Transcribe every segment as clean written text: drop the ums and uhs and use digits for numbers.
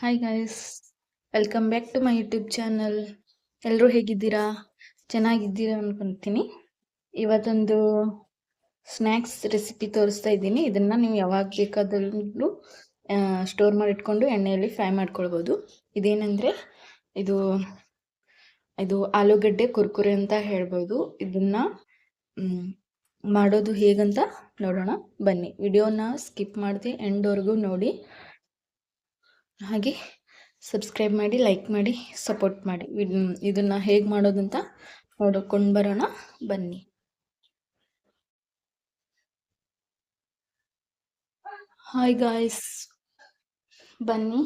Hi guys, welcome back to my YouTube channel. ಎಲ್ಲರೂ ಹೇಗಿದ್ದೀರಾ? ಚೆನ್ನಾಗಿದ್ದೀರಾ ಅನ್ಕೊಂತೀನಿ. ಇವತ್ತೊಂದು ಸ್ನ್ಯಾಕ್ಸ್ ರೆಸಿಪಿ ತೋರಿಸ್ತಾ ಇದ್ದೀನಿ. ಇದನ್ನು ನೀವು ಯಾವಾಗ ಬೇಕಾದರೂ ಸ್ಟೋರ್ ಮಾಡಿಟ್ಕೊಂಡು ಎಣ್ಣೆಯಲ್ಲಿ ಫ್ರೈ ಮಾಡ್ಕೊಳ್ಬೋದು. ಇದೇನೆಂದರೆ ಇದು ಇದು ಆಲೂಗಡ್ಡೆ ಕುರ್ಕುರೆ ಅಂತ ಹೇಳ್ಬೋದು. ಇದನ್ನು ಮಾಡೋದು ಹೇಗಂತ ನೋಡೋಣ ಬನ್ನಿ. ವಿಡಿಯೋನ ಸ್ಕಿಪ್ ಮಾಡದೆ ಎಂಡ್ವರೆಗೂ ನೋಡಿ. ಹಾಗೆ ಸಬ್ಸ್ಕ್ರೈಬ್ ಮಾಡಿ, ಲೈಕ್ ಮಾಡಿ, ಸಪೋರ್ಟ್ ಮಾಡಿ. ಇದನ್ನು ಹೇಗೆ ಮಾಡೋದಂತ ನೋಡ್ಕೊಂಡು ಬರೋಣ ಬನ್ನಿ. ಹಾಯ್ ಗಾಯ್ಸ್, ಬನ್ನಿ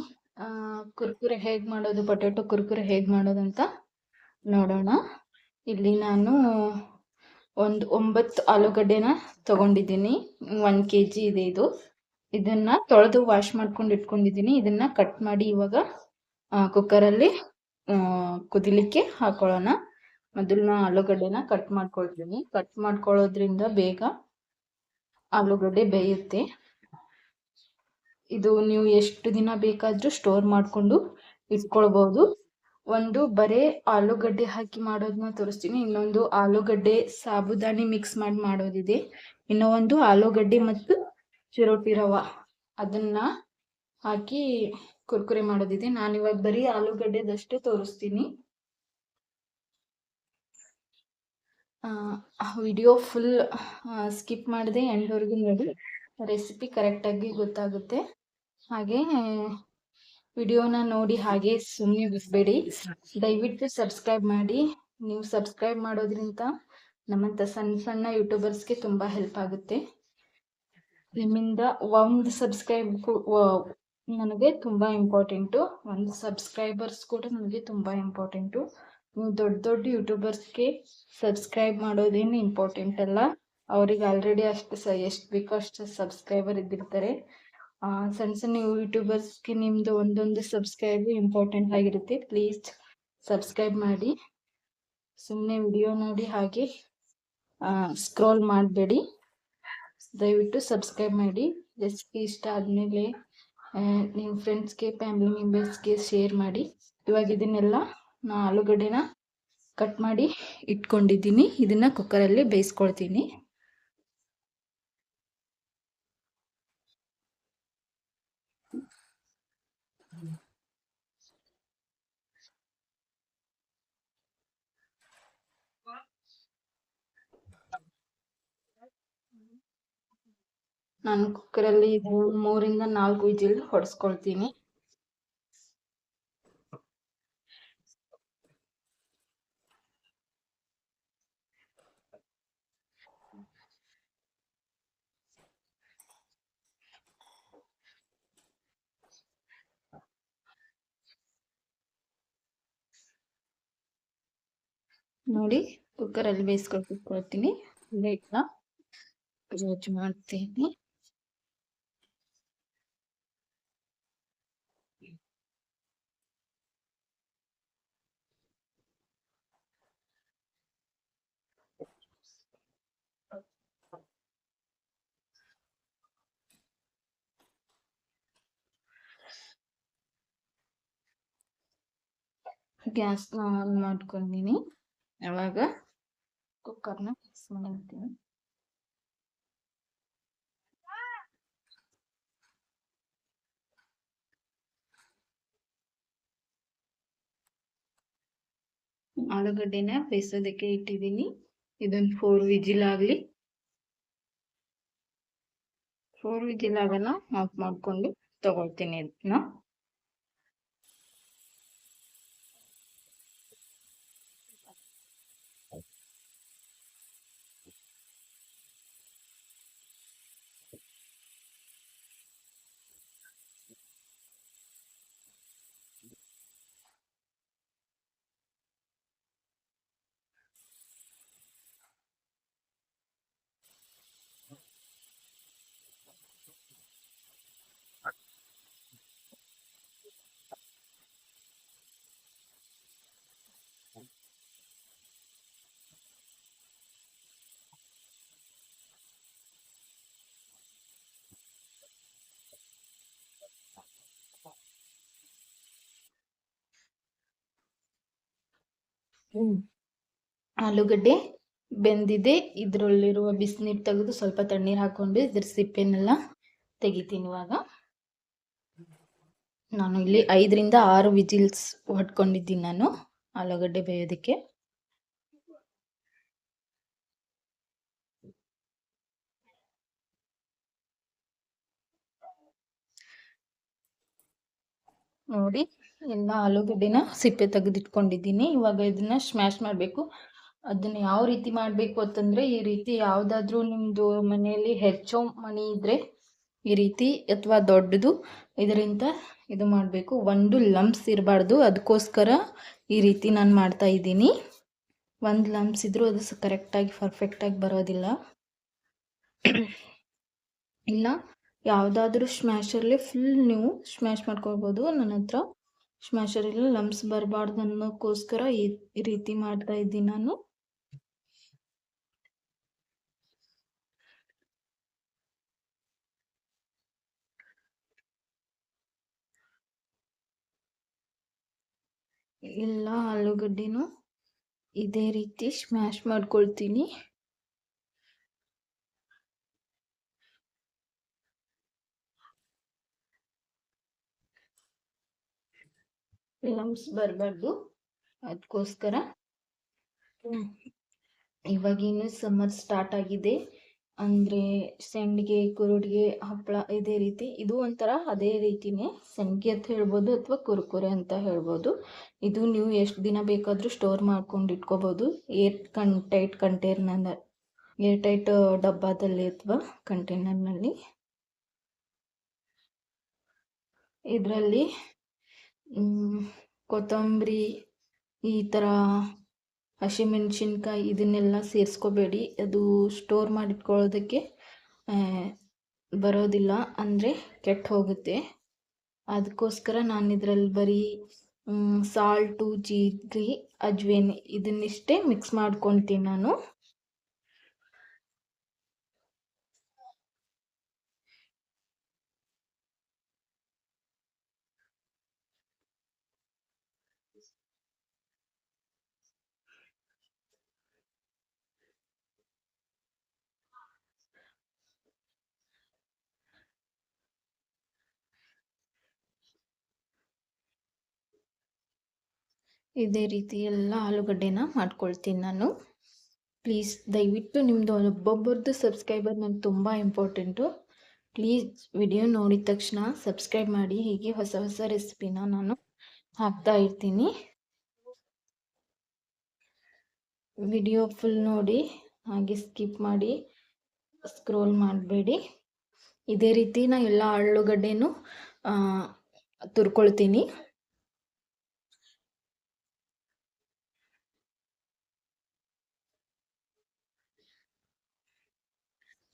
ಕುರ್ಕುರೆ ಹೇಗೆ ಮಾಡೋದು, ಪೊಟ್ಯಾಟೊ ಕುರ್ಕುರೆ ಹೇಗೆ ಮಾಡೋದಂತ ನೋಡೋಣ. ಇಲ್ಲಿ ನಾನು ಒಂದು 9 ಆಲೂಗಡ್ಡೆನ ತಗೊಂಡಿದ್ದೀನಿ. 1 kg ಇದೆ ಇದು. ಇದನ್ನು ತೊಳೆದು ವಾಶ್ ಮಾಡ್ಕೊಂಡು ಇಟ್ಕೊಂಡಿದ್ದೀನಿ. ಇದನ್ನು ಕಟ್ ಮಾಡಿ ಇವಾಗ ಕುಕ್ಕರಲ್ಲಿ ಕುದಿಲಿಕ್ಕೆ ಹಾಕೊಳ್ಳೋಣ. ಮೊದಲು ಆಲೂಗಡ್ಡೆನ ಕಟ್ ಮಾಡ್ಕೊಳ್ತೀನಿ. ಕಟ್ ಮಾಡ್ಕೊಳ್ಳೋದ್ರಿಂದ ಬೇಗ ಆಲೂಗಡ್ಡೆ ಬೇಯುತ್ತೆ. ಇದು ನೀವು ಎಷ್ಟು ದಿನ ಬೇಕಾದರೂ ಸ್ಟೋರ್ ಮಾಡಿಕೊಂಡು ಇಟ್ಕೊಳ್ಬೋದು. ಒಂದು ಬರೀ ಆಲೂಗಡ್ಡೆ ಹಾಕಿ ಮಾಡೋದನ್ನ ತೋರಿಸ್ತೀನಿ. ಇನ್ನೊಂದು ಆಲೂಗಡ್ಡೆ ಸಾಬುದಾನಿ ಮಿಕ್ಸ್ ಮಾಡಿ ಮಾಡೋದಿದೆ. ಇನ್ನೂ ಒಂದು ಆಲೂಗಡ್ಡೆ ಮತ್ತು ಚಿರೋಟಿ ರವೆ ಅದನ್ನು ಹಾಕಿ ಕುರ್ಕುರೆ ಮಾಡೋದಿದೆ. ನಾನಿವಾಗ ಬರೀ ಆಲೂಗಡ್ಡೆದಷ್ಟೇ ತೋರಿಸ್ತೀನಿ. ವಿಡಿಯೋ ಫುಲ್ ಸ್ಕಿಪ್ ಮಾಡದೆ ಎಂಡ್ವರೆಗೂ ನೋಡಿ, ರೆಸಿಪಿ ಕರೆಕ್ಟಾಗಿ ಗೊತ್ತಾಗುತ್ತೆ. ಹಾಗೆ ವಿಡಿಯೋನ ನೋಡಿ ಹಾಗೆ ಸುಮ್ಮನೆ ಬಿಡಬೇಡಿ. ದಯವಿಟ್ಟು ಸಬ್ಸ್ಕ್ರೈಬ್ ಮಾಡಿ. ನೀವು ಸಬ್ಸ್ಕ್ರೈಬ್ ಮಾಡೋದ್ರಿಂದ ನಮ್ಮಂಥ ಸಣ್ಣ ಸಣ್ಣ ಯೂಟ್ಯೂಬರ್ಸ್ಗೆ ತುಂಬ ಹೆಲ್ಪ್ ಆಗುತ್ತೆ. ನಿಮ್ಮಿಂದ ಒಂದು ಸಬ್ಸ್ಕ್ರೈಬ್ ನನಗೆ ತುಂಬ ಇಂಪಾರ್ಟೆಂಟು. ಒಂದು ಸಬ್ಸ್ಕ್ರೈಬರ್ಸ್ ಕೂಡ ನನಗೆ ತುಂಬ ಇಂಪಾರ್ಟೆಂಟು. ನೀವು ದೊಡ್ಡ ದೊಡ್ಡ ಯೂಟ್ಯೂಬರ್ಸ್ಗೆ ಸಬ್ಸ್ಕ್ರೈಬ್ ಮಾಡೋದೇನು ಇಂಪಾರ್ಟೆಂಟ್ ಅಲ್ಲ. ಅವ್ರಿಗೆ ಆಲ್ರೆಡಿ ಎಷ್ಟು ಬೇಕೋ ಅಷ್ಟು ಸಬ್ಸ್ಕ್ರೈಬರ್ ಇದ್ದಿರ್ತಾರೆ. ಸಣ್ಣ ಸಣ್ಣ ಯೂಟ್ಯೂಬರ್ಸ್ಗೆ ನಿಮ್ಮದು ಒಂದೊಂದು ಸಬ್ಸ್ಕ್ರೈಬ್ ಇಂಪಾರ್ಟೆಂಟ್ ಆಗಿರುತ್ತೆ. ಪ್ಲೀಸ್ ಸಬ್ಸ್ಕ್ರೈಬ್ ಮಾಡಿ. ಸುಮ್ಮನೆ ವಿಡಿಯೋ ನೋಡಿ ಹಾಗೆ ಸ್ಕ್ರೋಲ್ ಮಾಡಬೇಡಿ. ದಯವಿಟ್ಟು ಸಬ್ಸ್ಕ್ರೈಬ್ ಮಾಡಿ. ರೆಸಿಪಿ ಇಷ್ಟ ಆದಮೇಲೆ ನಿಮ್ಮ ಫ್ರೆಂಡ್ಸ್ಗೆ, ಫ್ಯಾಮಿಲಿ ಮೆಂಬರ್ಸ್ಗೆ ಶೇರ್ ಮಾಡಿ. ಇವಾಗ ಇದನ್ನೆಲ್ಲ ನಾನು ಆಲೂಗಡ್ಡೆನ ಕಟ್ ಮಾಡಿ ಇಟ್ಕೊಂಡಿದ್ದೀನಿ. ಇದನ್ನು ಕುಕ್ಕರಲ್ಲಿ ಬೇಯಿಸ್ಕೊಳ್ತೀನಿ. ನಾನು ಕುಕ್ಕರಲ್ಲಿ 3 ರಿಂದ 4 ವಿಜಿಲ್ ಹೊಡೆಸ್ಕೊಳ್ತೀನಿ. ನೋಡಿ, ಕುಕ್ಕರಲ್ಲಿ ಬೇಯಿಸ್ಕೊಳ್ತೀನಿ. ಲೈಟ್ನ ಕ್ಲೋಸ್ ಮಾಡ್ತೀನಿ. ಗ್ಯಾಸ್ನ ಆನ್ ಮಾಡ್ಕೊಂಡಿನಿ. ಅವಾಗ ಕುಕ್ಕರ್ನ ಫಿಕ್ಸ್ ಮಾಡ್ತೀನಿ. ಆಲೂಗಡ್ಡೆನ ಬೇಯಿಸೋದಕ್ಕೆ ಇಟ್ಟಿದ್ದೀನಿ. ಇದೊಂದು 4 ವಿಜಿಲ್ ಆಗಲಿ. 4 ವಿಜಿಲ್ ಆಗಲ್ಲ, ಆಫ್ ಮಾಡಿಕೊಂಡು ತಗೊಳ್ತೀನಿ ಇದನ್ನ. ಆಲೂಗಡ್ಡೆ ಬೆಂದಿದೆ. ಇದರಲ್ಲಿರುವ ಬಿಸಿನೀರು ತೆಗೆದು ಸ್ವಲ್ಪ ತಣ್ಣೀರು ಹಾಕೊಂಡು ಇದ್ರ ಸಿಪ್ಪೆನೆಲ್ಲ ತೆಗಿತೀನಿ. ಇವಾಗ ನಾನು ಇಲ್ಲಿ 5ರಿಂದ 6 ವಿಜಿಲ್ಸ್ ಹೊಡ್ಕೊಂಡಿದ್ದೀನಿ ನಾನು ಆಲೂಗಡ್ಡೆ ಬೇಯೋದಕ್ಕೆ. ನೋಡಿ, ಎಲ್ಲ ಆಲೂಗಡ್ಡೆನ ಸಿಪ್ಪೆ ತೆಗೆದಿಟ್ಕೊಂಡಿದ್ದೀನಿ. ಇವಾಗ ಇದನ್ನ ಸ್ಮ್ಯಾಶ್ ಮಾಡಬೇಕು. ಅದನ್ನ ಯಾವ ರೀತಿ ಮಾಡಬೇಕು ಅಂತಂದರೆ, ಈ ರೀತಿ ಯಾವುದಾದ್ರೂ ನಿಮ್ಮದು ಮನೆಯಲ್ಲಿ ಹೆಚ್ಚೋ ಮಣಿ ಇದ್ದರೆ ಈ ರೀತಿ, ಅಥವಾ ದೊಡ್ಡದು ಇದರಿಂದ ಇದು ಮಾಡಬೇಕು. ಒಂದು ಲಂಪ್ಸ್ ಇರಬಾರ್ದು, ಅದಕ್ಕೋಸ್ಕರ ಈ ರೀತಿ ನಾನು ಮಾಡ್ತಾ ಇದ್ದೀನಿ. ಒಂದು ಲಂಪ್ಸ್ ಇದ್ರೂ ಅದು ಕರೆಕ್ಟಾಗಿ ಪರ್ಫೆಕ್ಟಾಗಿ ಬರೋದಿಲ್ಲ. ಇಲ್ಲ ಯಾವುದಾದ್ರೂ ಸ್ಮ್ಯಾಶರ್ಲಿ ಫುಲ್ ನೀವು ಸ್ಮ್ಯಾಶ್ ಮಾಡ್ಕೊಳ್ಬೋದು. ನನ್ನ ಹತ್ರ ಸ್ಮ್ಯಾಶರಲ್ಲಿ ಲಂಪ್ಸ್ ಬರಬಾರ್ದು ಅನ್ನೋಕ್ಕೋಸ್ಕರ ಈ ರೀತಿ ಮಾಡ್ತಾ ಇದ್ದೀನಿ ನಾನು. ಎಲ್ಲ ಆಲೂಗಡ್ಡೆನೂ ಇದೇ ರೀತಿ ಸ್ಮ್ಯಾಶ್ ಮಾಡ್ಕೊಳ್ತೀನಿ. ಲಂಪ್ಸ್ ಬರಬಾರ್ದು, ಅದಕ್ಕೋಸ್ಕರ. ಇವಾಗಿನ್ನು ಸಮ್ಮರ್ ಸ್ಟಾರ್ಟ್ ಆಗಿದೆ ಅಂದರೆ ಸಂಡಿಗೆ, ಕುರುಡಿಗೆ, ಹಪ್ಪಳ ಇದೇ ರೀತಿ. ಇದು ಒಂಥರ ಅದೇ ರೀತಿನೇ, ಸಂಡಿಗೆ ಅಂತ ಹೇಳ್ಬೋದು ಅಥವಾ ಕುರುಕುರೆ ಅಂತ ಹೇಳ್ಬೋದು. ಇದು ನೀವು ಎಷ್ಟು ದಿನ ಬೇಕಾದರೂ ಸ್ಟೋರ್ ಮಾಡ್ಕೊಂಡು ಇಟ್ಕೋಬೋದು. ಟೈಟ್ ಕಂಟೈನರ್, ಏರ್ ಟೈಟ್ ಡಬ್ಬದಲ್ಲಿ ಅಥವಾ ಕಂಟೈನರ್ನಲ್ಲಿ. ಇದರಲ್ಲಿ ಕೊತ್ತಂಬರಿ, ಈ ಥರ ಹಸಿಮೆಣಸಿನ್ಕಾಯಿ ಇದನ್ನೆಲ್ಲ ಸೇರಿಸ್ಕೋಬೇಡಿ. ಅದು ಸ್ಟೋರ್ ಮಾಡಿಟ್ಕೊಳ್ಳೋದಕ್ಕೆ ಬರೋದಿಲ್ಲ, ಅಂದರೆ ಕೆಟ್ಟು ಹೋಗುತ್ತೆ. ಅದಕ್ಕೋಸ್ಕರ ನಾನು ಇದರಲ್ಲಿ ಬರೀ ಸಾಲ್ಟು, ಜೀರಿಗೆ, ಅಜ್ವೇನ್ ಇದನ್ನಿಷ್ಟೇ ಮಿಕ್ಸ್ ಮಾಡ್ಕೊತೀನಿ ನಾನು. ಇದೇ ರೀತಿ ಎಲ್ಲ ಆಲೂಗಡ್ಡೆನ ಮಾಡ್ಕೊಳ್ತೀನಿ ನಾನು. ಪ್ಲೀಸ್ ದಯವಿಟ್ಟು ನಿಮ್ಮದು ಒಬ್ಬೊಬ್ಬರದ್ದು ಸಬ್ಸ್ಕ್ರೈಬರ್ ನನಗೆ ತುಂಬ ಇಂಪಾರ್ಟೆಂಟು. ಪ್ಲೀಸ್ ವಿಡಿಯೋ ನೋಡಿದ ತಕ್ಷಣ ಸಬ್ಸ್ಕ್ರೈಬ್ ಮಾಡಿ. ಹೀಗೆ ಹೊಸ ಹೊಸ ರೆಸಿಪಿನ ನಾನು ಹಾಕ್ತಾ ಇರ್ತೀನಿ. ವಿಡಿಯೋ ಫುಲ್ ನೋಡಿ, ಹಾಗೆ ಸ್ಕಿಪ್ ಮಾಡಿ ಸ್ಕ್ರೋಲ್ ಮಾಡಬೇಡಿ. ಇದೇ ರೀತಿ ನಾನು ಎಲ್ಲ ಆಲೂಗಡ್ಡೆನೂ ತುರ್ಕೊಳ್ತೀನಿ.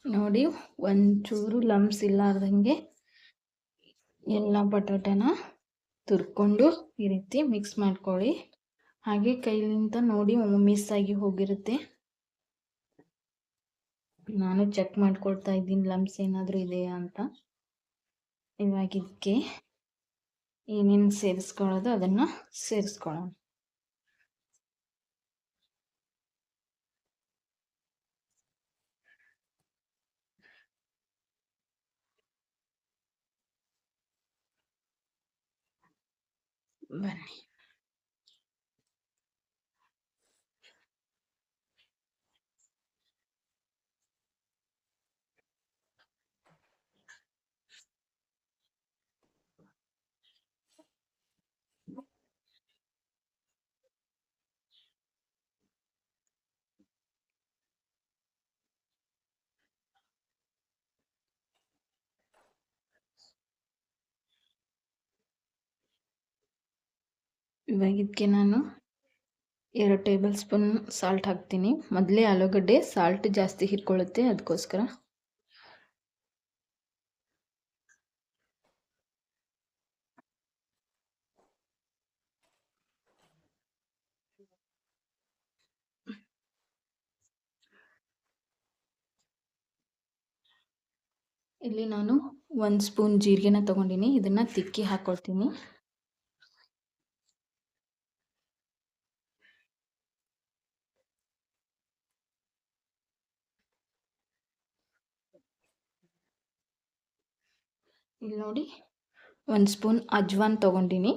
ನೋಡಿ, ಒಂಚೂರು ಲಂಪ್ಸ್ ಇಲ್ಲಾರ್ದಂಗೆ ಎಲ್ಲ ಬಟಾಟೆನ ತುರ್ಕೊಂಡು ಈ ರೀತಿ ಮಿಕ್ಸ್ ಮಾಡ್ಕೊಳ್ಳಿ. ಹಾಗೆ ಕೈಲಿಂದ ನೋಡಿ ಮಿಸ್ ಆಗಿ ಹೋಗಿರುತ್ತೆ, ನಾನು ಚೆಕ್ ಮಾಡ್ಕೊಳ್ತಾ ಇದ್ದೀನಿ ಲಂಪ್ಸ್ ಏನಾದರೂ ಇದೆಯಾ ಅಂತ. ಇವಾಗ ಇದಕ್ಕೆ ಏನೇನು ಸೇರಿಸ್ಕೊಳ್ಳೋದು ಅದನ್ನು ಸೇರಿಸ್ಕೊಳ್ಳೋಣ. ಬನ್ನಿ, ಇವಾಗ ಇದಕ್ಕೆ ನಾನು 2 ಟೇಬಲ್ ಸ್ಪೂನ್ ಸಾಲ್ಟ್ ಹಾಕ್ತೀನಿ. ಮೊದಲೇ ಆಲೂಗಡ್ಡೆ ಸಾಲ್ಟ್ ಜಾಸ್ತಿ ಹಿಡ್ಕೊಳ್ಳುತ್ತೆ, ಅದಕ್ಕೋಸ್ಕರ. ಇಲ್ಲಿ ನಾನು 1 ಸ್ಪೂನ್ ಜೀರಿಗೆನ ತೊಗೊಂಡಿನಿ, ಇದನ್ನು ತಿಕ್ಕಿ ಹಾಕ್ಕೊಳ್ತೀನಿ. ಇಲ್ಲಿ ನೋಡಿ 1 ಸ್ಪೂನ್ ಅಜ್ವಾನ್ ತಗೊಂಡಿನಿ.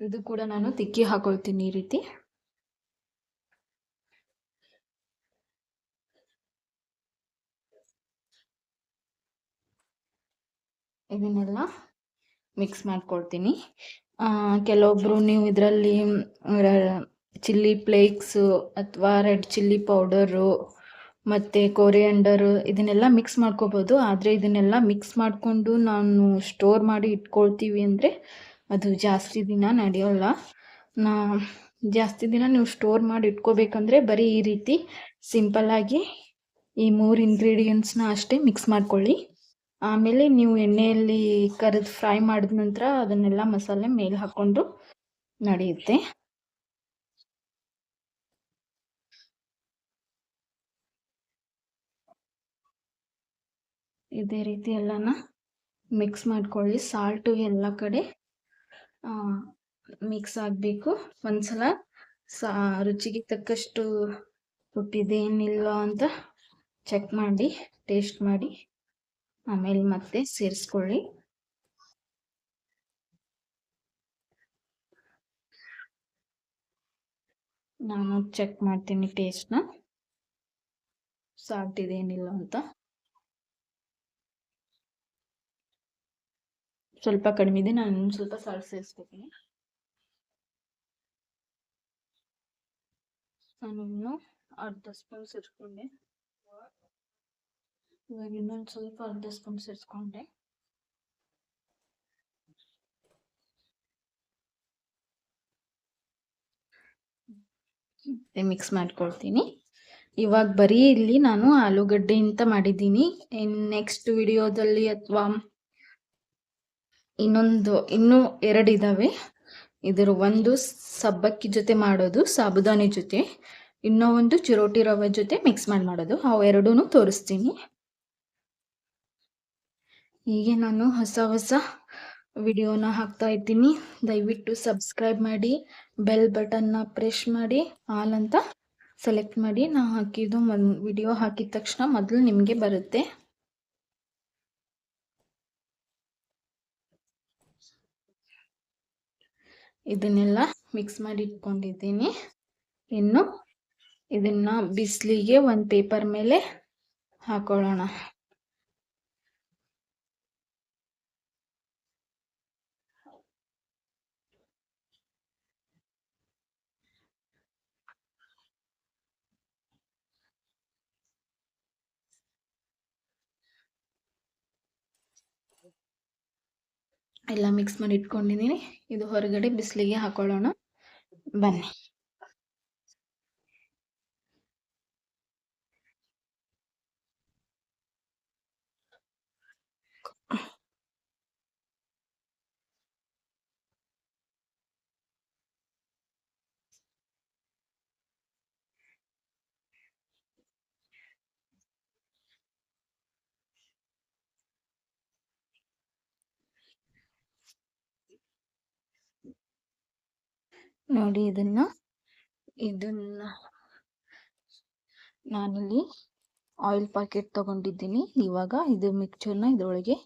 ಇದು ಕೂಡ ನಾನು ತಿಕ್ಕಿ ಹಾಕೊಳ್ತೀನಿ ಈ ರೀತಿ. ಇದನ್ನೆಲ್ಲ ಮಿಕ್ಸ್ ಮಾಡ್ಕೊಳ್ತೀನಿ. ಕೆಲವೊಬ್ರು ನೀವು ಇದರಲ್ಲಿ ಚಿಲ್ಲಿ ಫ್ಲೇಕ್ಸು ಅಥವಾ ರೆಡ್ ಚಿಲ್ಲಿ ಪೌಡರು ಮತ್ತು ಕೊರಿಯಂಡರು ಇದನ್ನೆಲ್ಲ ಮಿಕ್ಸ್ ಮಾಡ್ಕೋಬೋದು. ಆದರೆ ಇದನ್ನೆಲ್ಲ ಮಿಕ್ಸ್ ಮಾಡಿಕೊಂಡು ನಾನು ಸ್ಟೋರ್ ಮಾಡಿ ಇಟ್ಕೊಳ್ತೀವಿ ಅಂದರೆ ಅದು ಜಾಸ್ತಿ ದಿನ ನಡೆಯೋಲ್ಲ. ಜಾಸ್ತಿ ದಿನ ನೀವು ಸ್ಟೋರ್ ಮಾಡಿ ಇಟ್ಕೋಬೇಕಂದ್ರೆ ಬರೀ ಈ ರೀತಿ ಸಿಂಪಲ್ಲಾಗಿ ಈ 3 ಇಂಗ್ರೀಡಿಯೆಂಟ್ಸ್ನ ಅಷ್ಟೇ ಮಿಕ್ಸ್ ಮಾಡ್ಕೊಳ್ಳಿ. ಆಮೇಲೆ ನೀವು ಎಣ್ಣೆಯಲ್ಲಿ ಕರಿದು ಫ್ರೈ ಮಾಡಿದ ನಂತರ ಅದನ್ನೆಲ್ಲ ಮಸಾಲೆ ಮೇಲೆ ಹಾಕ್ಕೊಂಡು ನಡೆಯುತ್ತೆ. ಇದೇ ರೀತಿ ಎಲ್ಲನ ಮಿಕ್ಸ್ ಮಾಡ್ಕೊಳ್ಳಿ. ಸಾಲ್ಟು ಎಲ್ಲ ಕಡೆ ಮಿಕ್ಸ್ ಆಗಬೇಕು. ಒಂದ್ಸಲ ರುಚಿಗೆ ತಕ್ಕಷ್ಟು ಉಪ್ಪಿದೆ ಏನಿಲ್ಲ ಅಂತ ಚೆಕ್ ಮಾಡಿ ಟೇಸ್ಟ್ ಮಾಡಿ ಆಮೇಲೆ ಮತ್ತೆ ಸೇರಿಸ್ಕೊಳ್ಳಿ. ನಾನು ಚೆಕ್ ಮಾಡ್ತೀನಿ ಟೇಸ್ಟ್ನ, ಸಾಲ್ಟ್ ಇದೆ ಏನಿಲ್ಲ ಅಂತ. ಸ್ವಲ್ಪ ಕಡಿಮೆ ಇದೆ, ನಾನು ಇನ್ನೊಂದು ಸ್ವಲ್ಪ ಸಾಲ್ಟ್ ಸೇರಿಸ್ಕೊತೀನಿ. ನಾನು ಇನ್ನೂ ಅರ್ಧ ಸ್ಪೂನ್ ಸೇರಿಸ್ಕೊಂಡೆ. ಇವಾಗ ಇನ್ನೊಂದು ಸ್ವಲ್ಪ ಅರ್ಧ ಸ್ಪೂನ್ ಸೇರಿಸ್ಕೊಂಡೆ. ಮಿಕ್ಸ್ ಮಾಡ್ಕೊಳ್ತೀನಿ. ಇವಾಗ ಬರೀ ಇಲ್ಲಿ ನಾನು ಆಲೂಗಡ್ಡೆ ಅಂತ ಮಾಡಿದ್ದೀನಿ. ನೆಕ್ಸ್ಟ್ ವಿಡಿಯೋದಲ್ಲಿ ಅಥವಾ ಇನ್ನೂ 2 ಇದ್ದಾವೆ. ಇದರ ಒಂದು ಸಬ್ಬಕ್ಕಿ ಜೊತೆ ಮಾಡೋದು, ಸಾಬುದಾನಿ ಜೊತೆ, ಇನ್ನೂ ಒಂದು ಚಿರೋಟಿ ರವೆ ಜೊತೆ ಮಿಕ್ಸ್ ಮಾಡಿ ಮಾಡೋದು. ಅವು 2 ತೋರಿಸ್ತೀನಿ. ಹೀಗೆ ನಾನು ಹೊಸ ವಿಡಿಯೋನ ಹಾಕ್ತಾ ಇದ್ದೀನಿ. ದಯವಿಟ್ಟು ಸಬ್ಸ್ಕ್ರೈಬ್ ಮಾಡಿ, ಬೆಲ್ ಬಟನ್ನ ಪ್ರೆಸ್ ಮಾಡಿ, ಆಲ್ ಅಂತ ಸೆಲೆಕ್ಟ್ ಮಾಡಿ. ನಾನು ಹಾಕಿದ್ದು ವಿಡಿಯೋ ಹಾಕಿದ ತಕ್ಷಣ ಮೊದಲು ನಿಮಗೆ ಬರುತ್ತೆ. ಇದನ್ನೆಲ್ಲ ಮಿಕ್ಸ್ ಮಾಡಿ ಇಟ್ಕೊಂಡಿದ್ದೀನಿ. ಇನ್ನು ಇದನ್ನ ಬಿಸಿಲಿಗೆ ಒಂದು ಪೇಪರ್ ಮೇಲೆ ಹಾಕೊಳ್ಳೋಣ. ಎಲ್ಲ ಮಿಕ್ಸ್ ಮಾಡಿ ಇಟ್ಕೊಂಡಿದ್ದೀನಿ. ಇದು ಹೊರಗಡೆ ಬಿಸಿಲಿಗೆ ಹಾಕೊಳ್ಳೋಣ. ಬನ್ನಿ. ನೋಡಿ ಇದನ್ನ ನಾನಿಲ್ಲಿ ಆಯಿಲ್ ಪ್ಯಾಕೆಟ್ ತಗೊಂಡಿದ್ದೀನಿ. ಇವಾಗ ಇದು ಮಿಕ್ಸ್ಚರ್ನ ಇದರೊಳಗೆ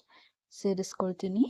ಸೇರಿಸ್ಕೊಳ್ತೀನಿ.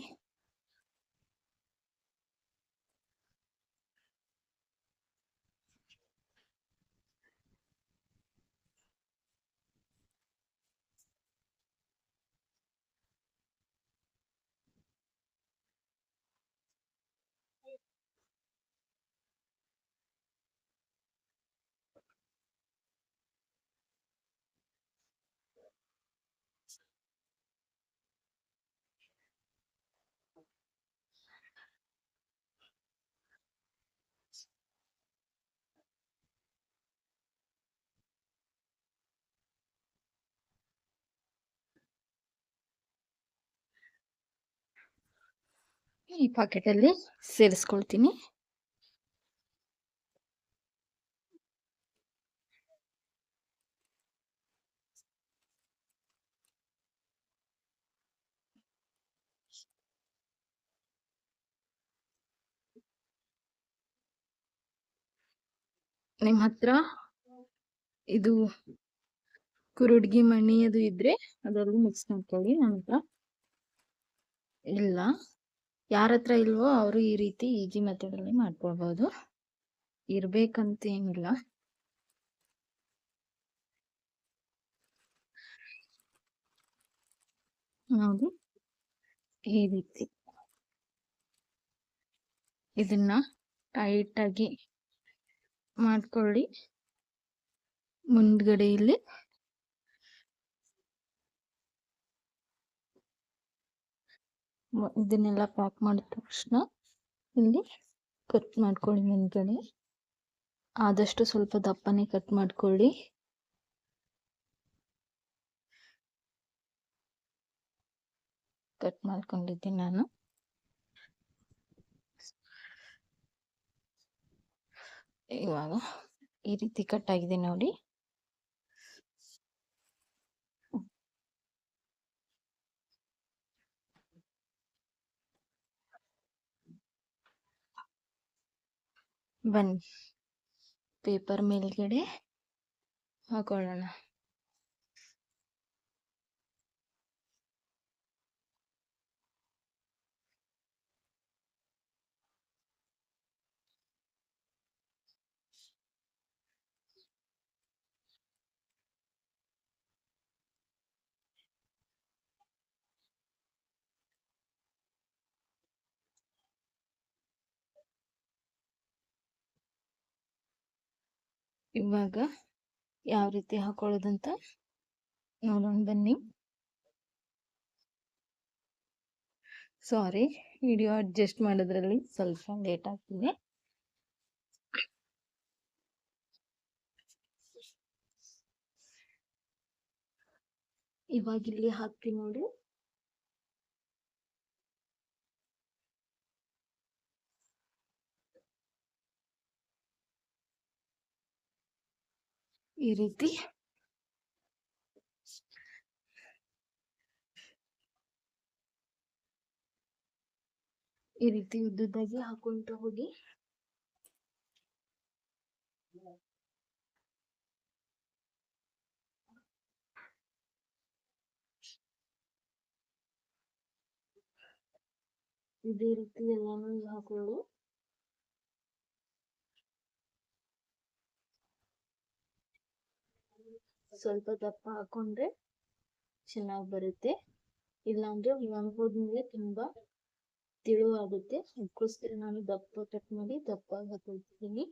ಈ ಪ್ಯಾಕೆಟಲ್ಲಿ ಸೇರಿಸ್ಕೊಳ್ತೀನಿ. ನಿಮ್ಮ ಹತ್ರ ಇದು ಕುರುಡ್ಗಿ ಮಣಿ ಅದು ಇದ್ರೆ ಅದರಲ್ಲಿ ಮಿಕ್ಸ್ ಮಾಡ್ಕೊಳ್ಳಿ. ನನ್ನ ಹತ್ರ ಇಲ್ಲ, ಯಾರ ಹತ್ರ ಇಲ್ವೋ ಅವರು ಈ ರೀತಿ ಈಜಿ ಮೆಥಡಲ್ಲಿ ಮಾಡ್ಕೊಳ್ಬೋದು. ಇರ್ಬೇಕಂತ ಏನಿಲ್ಲ. ನೋಡಿ ಈ ರೀತಿ ಇದನ್ನ ಟೈಟ್ ಆಗಿ ಮಾಡ್ಕೊಳ್ಳಿ. ಮುಂದ್ಗಡೆ ಇಲ್ಲಿ ಇದನ್ನೆಲ್ಲ ಪ್ಯಾಕ್ ಮಾಡಿದ ತಕ್ಷಣ ಇಲ್ಲಿ ಕಟ್ ಮಾಡ್ಕೊಳ್ಳಿ. ಮುಂದ್ಗಡೆ ಆದಷ್ಟು ಸ್ವಲ್ಪ ದಪ್ಪನೇ ಕಟ್ ಮಾಡ್ಕೊಳ್ಳಿ. ಕಟ್ ಮಾಡ್ಕೊಂಡಿದ್ದೀನಿ ನಾನು. ಇವಾಗ ಈ ರೀತಿ ಕಟ್ ಆಗಿದೆ ನೋಡಿ. ಬನ್ನಿ ಪೇಪರ್ ಮೇಲ್ಗಡೆ ಹಾಕೊಳ್ಳೋಣ. ಇವಾಗ ಯಾವ ರೀತಿ ಹಾಕೊಳ್ಳೋದಂತ ನೋಡೋಣ ಬನ್ನಿ. ಸಾರಿ, ವಿಡಿಯೋ ಅಡ್ಜಸ್ಟ್ ಮಾಡೋದ್ರಲ್ಲಿ ಸ್ವಲ್ಪ ಲೇಟ್ ಆಗ್ತಿದೆ. ಇವಾಗ ಇಲ್ಲಿ ಹಾಕ್ತೀನಿ ನೋಡಿ. ಈ ರೀತಿ ಉದ್ದುದ್ದಾಗಿ ಹಾಕೊಂತ ಹೋಗಿ. ಇದೇ ರೀತಿ ಎಲ್ಲಾನು ಹಾಕೊಳ್ಳಿ. ಸ್ವಲ್ಪ ದಪ್ಪ ಹಾಕೊಂಡ್ರೆ ಚೆನ್ನಾಗಿ ಬರುತ್ತೆ, ಇಲ್ಲಾಂದ್ರೆ ಒಣಗೋದ್ಮೇಲೆ ತುಂಬಾ ತಿಳುವಾಗುತ್ತೆ. ಅದಕ್ಕೋಸ್ಕರ ನಾನು ದಪ್ಪ ಕಟ್ ಮಾಡಿ ದಪ್ಪ ಹಾಕೊಳ್ತೀನಿ.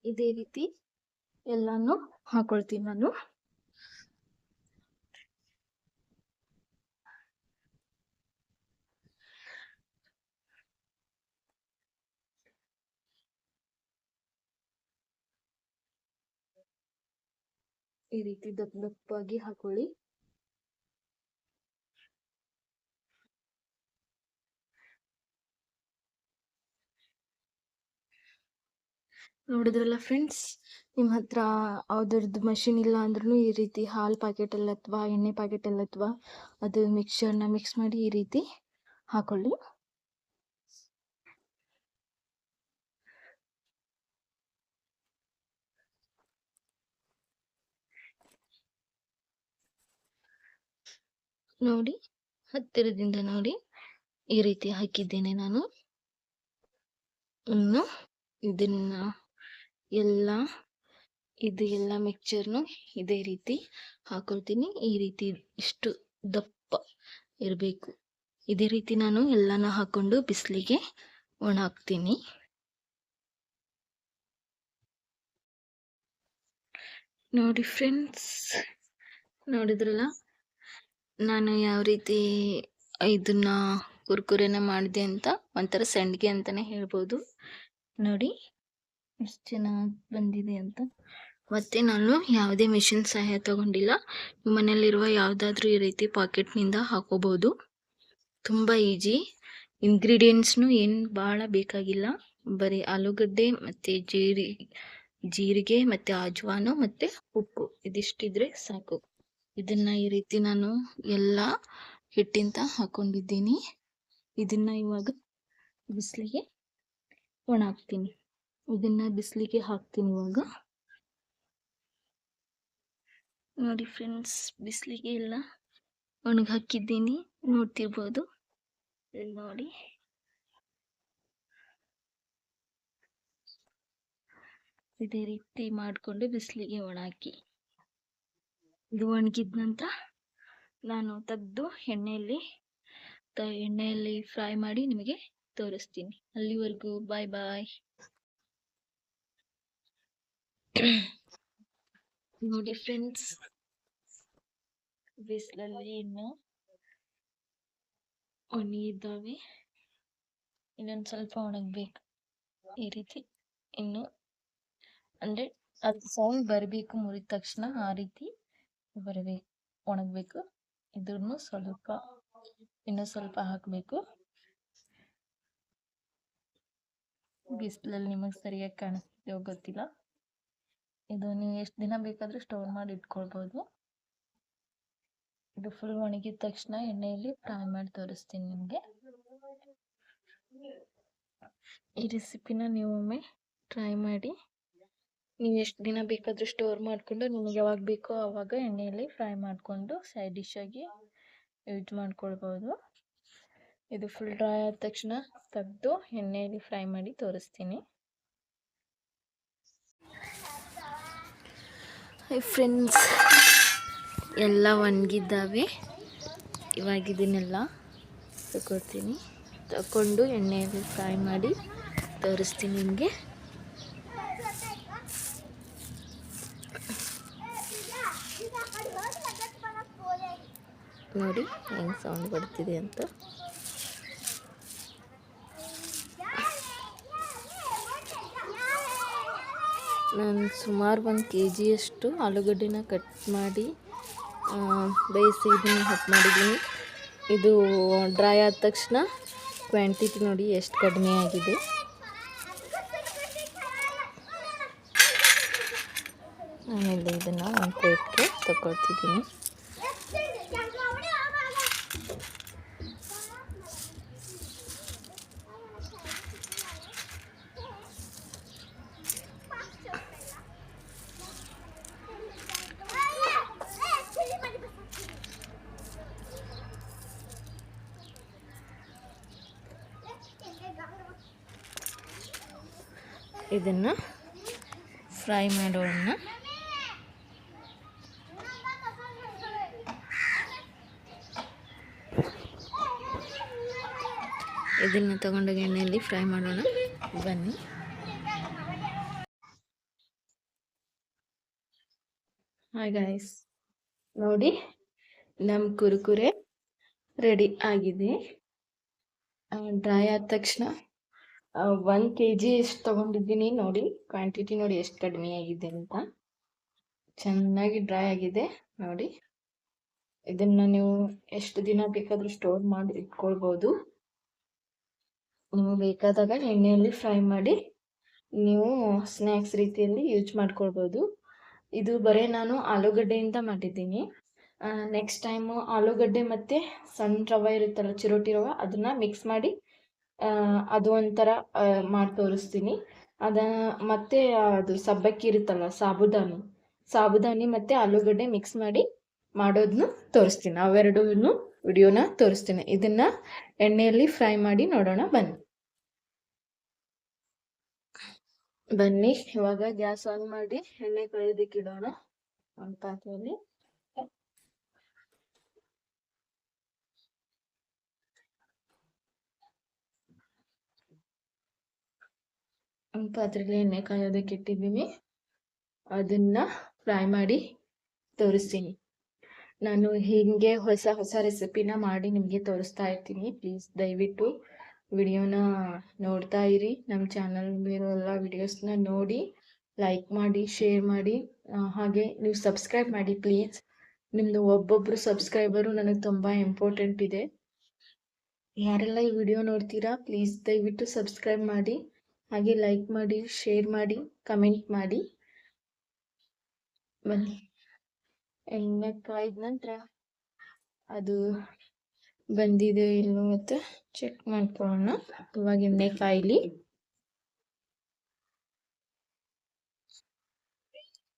ಇದೇ ರೀತಿ ಎಲ್ಲಾನು ಹಾಕೊಳ್ತೀನಿ ನಾನು. ಈ ರೀತಿ ದಪ್ಪ ದಪ್ಪಾಗಿ ಹಾಕೊಳ್ಳಿ. ನೋಡಿದ್ರಲ್ಲ ಫ್ರೆಂಡ್ಸ್, ನಿಮ್ಮ ಹತ್ರ ಯಾವ್ದ್ರದ್ದು ಮಷಿನ್ ಇಲ್ಲ ಅಂದ್ರೂ ಈ ರೀತಿ ಹಾಲು ಪ್ಯಾಕೆಟಲ್ಲಿ ಅಥವಾ ಎಣ್ಣೆ ಪ್ಯಾಕೆಟಲ್ಲಿ ಅಥವಾ ಅದು ಮಿಕ್ಸರ್ನ ಮಿಕ್ಸ್ ಮಾಡಿ ಈ ರೀತಿ ಹಾಕೊಳ್ಳಿ. ನೋಡಿ, ಹತ್ತಿರದಿಂದ ನೋಡಿ, ಈ ರೀತಿ ಹಾಕಿದ್ದೇನೆ ನಾನು. ಇನ್ನು ಇದನ್ನ ಎಲ್ಲ ಮಿಕ್ಸ್ಚರ್ನು ಇದೇ ರೀತಿ ಹಾಕೊಳ್ತೀನಿ. ಈ ರೀತಿ ಇಷ್ಟು ದಪ್ಪ ಇರಬೇಕು. ಇದೇ ರೀತಿ ನಾನು ಎಲ್ಲಾನ ಹಾಕೊಂಡು ಬಿಸಿಲಿಗೆ ಒಣ ಹಾಕ್ತೀನಿ. ನೋಡಿ ಫ್ರೆಂಡ್ಸ್, ನೋಡಿದ್ರಲ್ಲ ನಾನು ಯಾವ ರೀತಿ ಇದನ್ನ ಕುರ್ಕುರೆನ ಮಾಡಿದೆ ಅಂತ. ಒಂಥರ ಸಂಡಿಗೆ ಅಂತಾನೆ ಹೇಳ್ಬೋದು. ನೋಡಿ ಎಷ್ಟು ಚೆನ್ನಾಗಿ ಬಂದಿದೆ ಅಂತ. ಮತ್ತು ನಾನು ಯಾವುದೇ ಮಿಷಿನ್ ಸಹಾಯ ತಗೊಂಡಿಲ್ಲ. ಮನೆಯಲ್ಲಿರುವ ಯಾವುದಾದ್ರೂ ಈ ರೀತಿ ಪಾಕೆಟ್ನಿಂದ ಹಾಕೋಬೋದು. ತುಂಬ ಈಜಿ. ಇಂಗ್ರೀಡಿಯೆಂಟ್ಸ್ನು ಏನು ಭಾಳ ಬೇಕಾಗಿಲ್ಲ. ಬರೀ ಆಲೂಗಡ್ಡೆ ಮತ್ತು ಜೀರಿಗೆ ಮತ್ತು ಅಜ್ವಾನು ಮತ್ತು ಉಪ್ಪು ಇದಿಷ್ಟಿದ್ರೆ ಸಾಕು. ಇದನ್ನ ಈ ರೀತಿ ನಾನು ಎಲ್ಲ ಹಿಟ್ಟಿಂದ ಹಾಕೊಂಡಿದ್ದೀನಿ. ಇದನ್ನ ಇವಾಗ ಬಿಸಿಲಿಗೆ ಒಣ ಹಾಕ್ತೀನಿ. ಇದನ್ನ ಬಿಸಿಲಿಗೆ ಹಾಕ್ತೀನಿ ಇವಾಗ. ನೋಡಿ ಫ್ರೆಂಡ್ಸ್, ಬಿಸಿಲಿಗೆ ಎಲ್ಲ ಒಣಗಿ ಹಾಕಿದ್ದೀನಿ, ನೋಡ್ತಿರ್ಬೋದು. ಇಲ್ಲಿ ನೋಡಿ, ಇದೇ ರೀತಿ ಮಾಡಿಕೊಂಡು ಬಿಸಿಲಿಗೆ ಒಣ ಹಾಕಿ ಇದು ಒಣಗಿದ ನಂತರ ನಾನು ತೆಗೆದು ಎಣ್ಣೆಯಲ್ಲಿ ಫ್ರೈ ಮಾಡಿ ನಿಮಗೆ ತೋರಿಸ್ತೀನಿ. ಅಲ್ಲಿವರೆಗೂ ಬಾಯ್ ಬಾಯ್. ನೋಡಿ ಫ್ರೆಂಡ್ಸ್, ಬಿಸಿಲಲ್ಲಿ ಇನ್ನು ಒಣಗಿದ್ದಾವೆ. ಇನ್ನೊಂದು ಸ್ವಲ್ಪ ಒಣಗಬೇಕು. ಈ ರೀತಿ ಇನ್ನು ಅಂದರೆ ಅದು ಸೌಂಡ್ ಬರಬೇಕು ಮುರಿದ ತಕ್ಷಣ, ಆ ರೀತಿ ಬರಬೇಕು, ಒಣಗಬೇಕು. ಇದನ್ನು ಇನ್ನೂ ಸ್ವಲ್ಪ ಹಾಕಬೇಕು. ಬಿಸಿಲಲ್ಲಿ ನಿಮಗೆ ಸರಿಯಾಗಿ ಕಾಣಿಸ್ತಿದೆಯೋ ಗೊತ್ತಿಲ್ಲ. ಇದು ನೀವು ಎಷ್ಟು ದಿನ ಬೇಕಾದರೂ ಸ್ಟೋರ್ ಮಾಡಿ ಇಟ್ಕೊಳ್ಬೋದು. ಇದು ಫುಲ್ ಒಣಗಿದ ತಕ್ಷಣ ಎಣ್ಣೆಯಲ್ಲಿ ಫ್ರೈ ಮಾಡಿ ತೋರಿಸ್ತೀನಿ ನಿಮಗೆ. ಈ ರೆಸಿಪಿನ ನೀವೊಮ್ಮೆ ಟ್ರೈ ಮಾಡಿ. ನೀವು ಎಷ್ಟು ದಿನ ಬೇಕಾದರೂ ಸ್ಟೋರ್ ಮಾಡಿಕೊಂಡು ನಿಮಗೆ ಯಾವಾಗ ಬೇಕೋ ಆವಾಗ ಎಣ್ಣೆಯಲ್ಲಿ ಫ್ರೈ ಮಾಡಿಕೊಂಡು ಸೈಡ್ ಡಿಶ್ ಆಗಿ ಯೂಸ್ ಮಾಡ್ಕೊಳ್ಬೋದು. ಇದು ಫುಲ್ ಡ್ರೈ ಆದ ತಕ್ಷಣ ತೆಗೆದು ಎಣ್ಣೆಯಲ್ಲಿ ಫ್ರೈ ಮಾಡಿ ತೋರಿಸ್ತೀನಿ. ಹೈ ಫ್ರೆಂಡ್ಸ್, ಎಲ್ಲ ಒಣಗಿದ್ದಾವೆ. ಇವಾಗ ಇದನ್ನೆಲ್ಲ ತಗೊಂಡು ಎಣ್ಣೆಯಲ್ಲಿ ಫ್ರೈ ಮಾಡಿ ತೋರಿಸ್ತೀನಿ ನಿಮಗೆ. ನೋಡಿ ಹೆಂಗೆ ಸೌಂಡ್ ಬರ್ತಿದೆ ಅಂತ. ನಾನು ಸುಮಾರು 1 kg ಆಲೂಗಡ್ಡೆನ ಕಟ್ ಮಾಡಿ ಬೇಯಿಸಿ ಇದನ್ನು ಹಟ್ ಮಾಡಿದ್ದೀನಿ. ಇದು ಡ್ರೈ ಆದ ತಕ್ಷಣ ಕ್ವಾಂಟಿಟಿ ನೋಡಿ ಎಷ್ಟು ಕಡಿಮೆ ಆಗಿದೆ. ಆಮೇಲೆ ಇದನ್ನು ಒಂದು ಪ್ಲೇಟ್ಗೆ ತಗೊಳ್ತಿದ್ದೀನಿ. ಇದನ್ನು ಫ್ರೈ ಮಾಡೋಣ. ಇದನ್ನು ತಗೊಂಡೋಗಿ ಎಣ್ಣೆಯಲ್ಲಿ ಫ್ರೈ ಮಾಡೋಣ, ಬನ್ನಿ. ಹಾಯ್ ಗಾಯ್ಸ್, ನೋಡಿ ನಮ್ಮ ಕುರುಕುರೆ ರೆಡಿ ಆಗಿದೆ. ಡ್ರೈ ಆದ ತಕ್ಷಣ 1 kg ಎಷ್ಟು ತಗೊಂಡಿದ್ದೀನಿ. ನೋಡಿ ಕ್ವಾಂಟಿಟಿ ನೋಡಿ ಎಷ್ಟು ಕಡಿಮೆ ಆಗಿದೆ ಅಂತ. ಚೆನ್ನಾಗಿ ಡ್ರೈ ಆಗಿದೆ ನೋಡಿ. ಇದನ್ನ ನೀವು ಎಷ್ಟು ದಿನ ಬೇಕಾದರೂ ಸ್ಟೋರ್ ಮಾಡಿ ಇಟ್ಕೊಳ್ಬೋದು. ನೀವು ಬೇಕಾದಾಗ ಎಣ್ಣೆಯಲ್ಲಿ ಫ್ರೈ ಮಾಡಿ ನೀವು ಸ್ನ್ಯಾಕ್ಸ್ ರೀತಿಯಲ್ಲಿ ಯೂಸ್ ಮಾಡ್ಕೊಳ್ಬೋದು. ಇದು ಬರೀ ನಾನು ಆಲೂಗಡ್ಡೆಯಿಂದ ಮಾಡಿದ್ದೀನಿ. ನೆಕ್ಸ್ಟ್ ಟೈಮು ಆಲೂಗಡ್ಡೆ ಮತ್ತು ಸಣ್ಣ ರವೆ ಇರುತ್ತಲ್ಲ, ಚಿರೋಟಿ ರವೆ, ಅದನ್ನು ಮಿಕ್ಸ್ ಮಾಡಿ ಅದು ಒಂಥರ ಮಾಡಿ ತೋರಿಸ್ತೀನಿ. ಮತ್ತು ಅದು ಸಬ್ಬಕ್ಕಿ ಇರುತ್ತಲ್ಲ, ಸಾಬುದಾನಿ ಮತ್ತು ಆಲೂಗಡ್ಡೆ ಮಿಕ್ಸ್ ಮಾಡಿ ಮಾಡೋದನ್ನು ತೋರಿಸ್ತೀನಿ. ಅವೆರಡೂ ವಿಡಿಯೋನ ತೋರಿಸ್ತೀನಿ. ಇದನ್ನು ಎಣ್ಣೆಯಲ್ಲಿ ಫ್ರೈ ಮಾಡಿ ನೋಡೋಣ, ಬನ್ನಿ. ಇವಾಗ ಗ್ಯಾಸ್ ಆನ್ ಮಾಡಿ ಎಣ್ಣೆ ಕಾಯೋದಕ್ಕೆ ಇಡೋಣ ಒಂದು ಪಾತ್ರೆಯಲ್ಲಿ. ಒಂದು ಪಾತ್ರೆಯಲ್ಲಿ ಎಣ್ಣೆ ಕಾಯೋದಕ್ಕೆ ಇಟ್ಟಿದ್ದೀನಿ. ಅದನ್ನ ಫ್ರೈ ಮಾಡಿ ತೋರಿಸ್ತೀನಿ. ನಾನು ಹೀಗೆ ಹೊಸ ರೆಸಿಪಿನ ಮಾಡಿ ನಿಮಗೆ ತೋರಿಸ್ತಾ ಇರ್ತೀನಿ. ಪ್ಲೀಸ್ ದಯವಿಟ್ಟು ವಿಡಿಯೋನ ನೋಡ್ತಾ ಇರಿ. ನಮ್ಮ ಚಾನಲ್ ಇರೋ ಎಲ್ಲ ವಿಡಿಯೋಸ್ನ ನೋಡಿ ಲೈಕ್ ಮಾಡಿ, ಶೇರ್ ಮಾಡಿ, ಹಾಗೆ ನೀವು ಸಬ್ಸ್ಕ್ರೈಬ್ ಮಾಡಿ ಪ್ಲೀಸ್. ನಿಮ್ಮದು ಒಬ್ಬೊಬ್ಬರು ಸಬ್ಸ್ಕ್ರೈಬರು ನನಗೆ ತುಂಬ ಇಂಪಾರ್ಟೆಂಟ್ ಇದೆ. ಯಾರೆಲ್ಲ ಈ ವಿಡಿಯೋ ನೋಡ್ತೀರಾ ಪ್ಲೀಸ್ ದಯವಿಟ್ಟು ಸಬ್ಸ್ಕ್ರೈಬ್ ಮಾಡಿ, ಹಾಗೆ ಲೈಕ್ ಮಾಡಿ, ಶೇರ್ ಮಾಡಿ, ಕಮೆಂಟ್ ಮಾಡಿ. ಬನ್ನಿ, ಎಣ್ಣೆ ಕಾಯ್ದ ನಂತರ ಅದು ಬಂದಿದೆ ಇನ್ನು ಮತ್ತೆ ಚೆಕ್ ಮಾಡ್ಕೊಳ್ಳೋಣ. ಇವಾಗ ಎಣ್ಣೆ ಕಾಯಿಲಿ.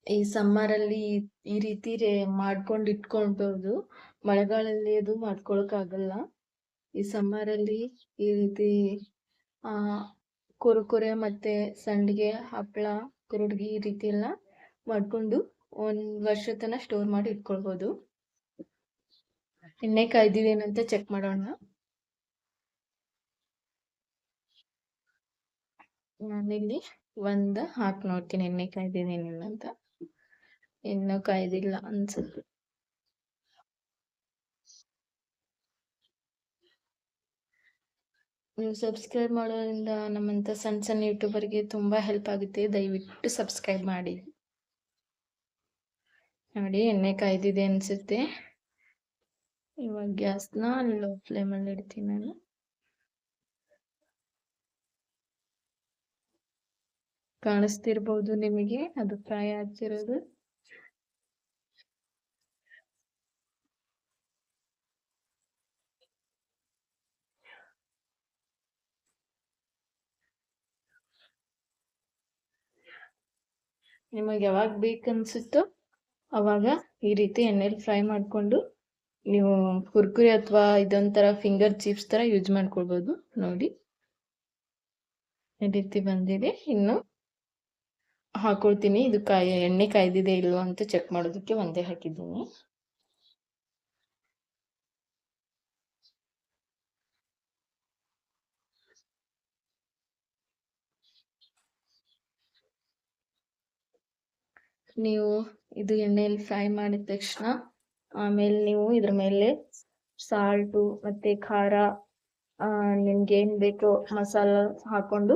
ಈ ಸಮ್ಮರಲ್ಲಿ ಈ ರೀತಿ ಮಾಡ್ಕೊಂಡು ಇಟ್ಕೊಳ್ಬಹುದು. ಮಳೆಗಾಲದಲ್ಲಿ ಅದು ಮಾಡ್ಕೊಳಕ್ಕಾಗಲ್ಲ. ಈ ಸಮ್ಮರಲ್ಲಿ ಈ ರೀತಿ ಕುರುಕುರೆ ಮತ್ತೆ ಸಂಡಿಗೆ, ಹಪ್ಪಳ, ಕುರುಡ್ಗಿ ಈ ರೀತಿ ಎಲ್ಲ ಮಾಡ್ಕೊಂಡು 1 ವರ್ಷ ತನಕ ಸ್ಟೋರ್ ಮಾಡಿ ಇಟ್ಕೊಳ್ಬಹುದು. ಎಣ್ಣೆ ಕಾಯ್ದಿದೇನಂತ ಚೆಕ್ ಮಾಡೋಣ. ನಾನಿಲ್ಲಿ ಒಂದು ಹಾಕಿ ನೋಡ್ತೀನಿ ಎಣ್ಣೆ ಕಾಯ್ದಿದೇನಿಲ್ಲ ಅಂತ. ಇನ್ನೂ ಕಾಯ್ದಿಲ್ಲ ಅನ್ಸುತ್ತೆ. ನೀವು ಸಬ್ಸ್ಕ್ರೈಬ್ ಮಾಡೋದ್ರಿಂದ ನಮ್ಮಂಥ ಸಣ್ಣ ಸಣ್ಣ ಯೂಟ್ಯೂಬರ್ಗೆ ತುಂಬ ಹೆಲ್ಪ್ ಆಗುತ್ತೆ. ದಯವಿಟ್ಟು ಸಬ್ಸ್ಕ್ರೈಬ್ ಮಾಡಿ. ನೋಡಿ, ಎಣ್ಣೆ ಕಾಯ್ದಿದೆ ಅನ್ಸುತ್ತೆ. ಇವಾಗ ಗ್ಯಾಸ್ನ ಲೋ ಫ್ಲೇಮಲ್ಲಿ ಇಡ್ತೀನಿ ನಾನು. ಕಾಣಿಸ್ತಿರ್ಬೋದು ನಿಮಗೆ, ಅದು ಫ್ರೈ ಆಗ್ತಿರೋದು. ನಿಮಗೆ ಯಾವಾಗ ಬೇಕನ್ಸುತ್ತೋ ಅವಾಗ ಈ ರೀತಿ ಎಣ್ಣೆಲಿ ಫ್ರೈ ಮಾಡಿಕೊಂಡು ನೀವು ಕುರ್ಕುರಿ ಅಥವಾ ಇದೊಂಥರ ಫಿಂಗರ್ ಚಿಪ್ಸ್ ಥರ ಯೂಸ್ ಮಾಡ್ಕೊಳ್ಬೋದು. ನೋಡಿ, ಈ ರೀತಿ ಬಂದಿದೆ. ಇನ್ನು ಹಾಕೊಳ್ತೀನಿ. ಇದು ಎಣ್ಣೆ ಕಾಯ್ದಿದೆ ಇಲ್ವೋ ಅಂತ ಚೆಕ್ ಮಾಡೋದಕ್ಕೆ ಒಂದೇ ಹಾಕಿದ್ದೀನಿ. ನೀವು ಇದು ಎಣ್ಣೆಯಲ್ಲಿ ಫ್ರೈ ಮಾಡಿದ ತಕ್ಷಣ ಆಮೇಲೆ ನೀವು ಇದ್ರ ಮೇಲೆ ಸಾಲ್ಟು ಮತ್ತೆ ಖಾರ, ನಿಮ್ಗೆ ಏನ್ ಬೇಕೋ ಮಸಾಲ ಹಾಕೊಂಡು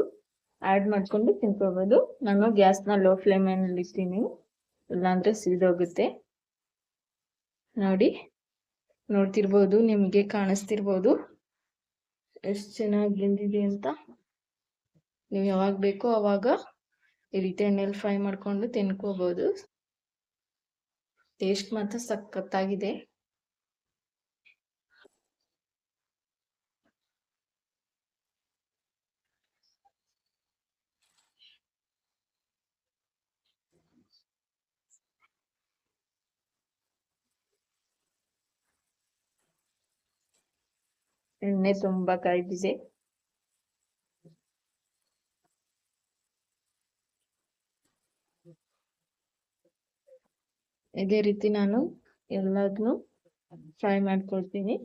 ಆ್ಯಡ್ ಮಾಡ್ಕೊಂಡು ತಿನ್ಕೋಬೋದು. ನಾನು ಗ್ಯಾಸ್ನ ಲೋ ಫ್ಲೇಮಲ್ಲಿ ಇಡ್ತೀನಿ, ಇಲ್ಲಾಂದ್ರೆ ಸಿದೋಗುತ್ತೆ. ನೋಡಿ, ನೋಡ್ತಿರ್ಬೋದು, ನಿಮಗೆ ಕಾಣಿಸ್ತಿರ್ಬೋದು ಎಷ್ಟು ಚೆನ್ನಾಗಿ ಬೆಂದಿದೆ ಅಂತ. ನೀವು ಯಾವಾಗ ಬೇಕೋ ಅವಾಗ ಈ ರೀತಿ ಎಣ್ಣೆಲಿ ಫ್ರೈ ಮಾಡ್ಕೊಂಡು ತಿನ್ಕೋಬಹುದು. ಟೇಸ್ಟ್ ಮಾತ್ರ ಸಖತ್ತಾಗಿದೆ. ಎಣ್ಣೆ ತುಂಬಾ ಕಾಯ್ದಿದೆ. ಇದೇ ರೀತಿ ನಾನು ಎಲ್ಲದನ್ನು ಫ್ರೈ ಮಾಡ್ಕೊಳ್ತೀನಿ.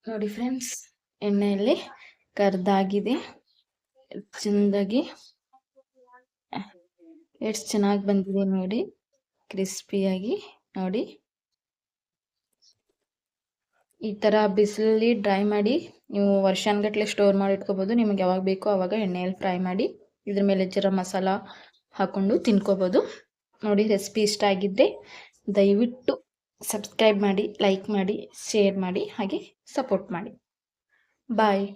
ನೋಡಿ ಫ್ರೆಂಡ್ಸ್, ಎಣ್ಣೆಯಲ್ಲಿ ಕರ್ದಾಗಿದೆ ಚೆಂದಾಗಿ. ಎಷ್ಟು ಚೆನ್ನಾಗಿ ಬಂದಿದೆ ನೋಡಿ, ಕ್ರಿಸ್ಪಿಯಾಗಿ. ನೋಡಿ, ಈ ಥರ ಬಿಸಿಲಲ್ಲಿ ಡ್ರೈ ಮಾಡಿ ನೀವು ವರ್ಷಾನ್ಗಟ್ಲೆ ಸ್ಟೋರ್ ಮಾಡಿ ಇಟ್ಕೋಬೋದು. ನಿಮಗೆ ಯಾವಾಗ ಬೇಕೋ ಆವಾಗ ಎಣ್ಣೆಯಲ್ಲಿ ಫ್ರೈ ಮಾಡಿ ಇದ್ರ ಮೇಲೆ ಜರ ಮಸಾಲ ಹಾಕ್ಕೊಂಡು ತಿನ್ಕೋಬೋದು. ನೋಡಿ, ರೆಸಿಪಿ ಇಷ್ಟ ಆಗಿದ್ದರೆ ದಯವಿಟ್ಟು ಸಬ್ಸ್ಕ್ರೈಬ್ ಮಾಡಿ, ಲೈಕ್ ಮಾಡಿ, ಶೇರ್ ಮಾಡಿ, ಹಾಗೆ ಸಪೋರ್ಟ್ ಮಾಡಿ. ಬಾಯ್.